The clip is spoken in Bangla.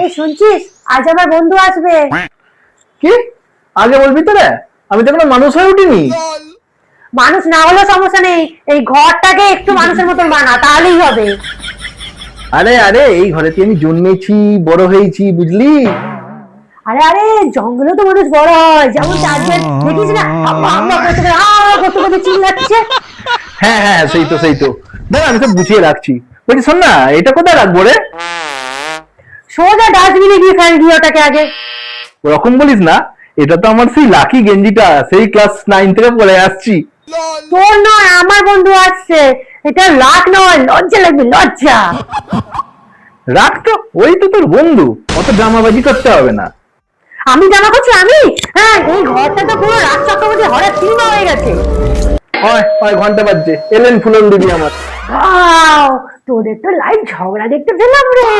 এই শুনছিস, আজ আমার বন্ধু আসবে। কি? আগে বলবি তো রে, আমি তো কোনো মানুষ হয়ে উঠিনি। মানুষ না হলেও সমস্যা নেই, এই ঘরটাকে একটু মানুষের মতন বানা, তাহলেই হবে। আরে আরে, এই ঘরেতে আমি জন্মেছি, বড় হয়েছি, বুঝলি? আরে আরে, জঙ্গলে তো মানুষ বড় হয়, যেমন চারজন দেখিস না, আমরা কত কত চিল্লাচ্ছে। হ্যাঁ হ্যাঁ, সেই তো দাঁড়া, আমি সব গুছিয়ে রাখছি। বলছি শোন না, এটা কোথায় রাখবো রে? সোজা ডাস্টবিনে গিয়ে ফেল দিয়ে ওটাকে আগে। ওরকম বলিস না, এটা তো আমার সেই লাকি গেঞ্জিটা, সেই ক্লাস 9 থেকে পরে আসছি। তোর নয়, আমার বন্ধু আসছে। এটা লাখ নয়, লজ্জা লাগবে, লজ্জা। রাখ তো, ওই তো তোর বন্ধু, অত ড্রামাবাজি করতে হবে না। আমি জামা করছি আমি? হ্যাঁ, এই ঘরটা তো পুরো রাজ চক্রবর্তী হরের সিনেমা হয়ে গেছে। হয় হয়, ঘন্টা বাজছে, এলেন ফুলন দিবি আমার। ওয়াও, তোদের তো লাইভ ঝগড়া দেখতে পেলাম রে।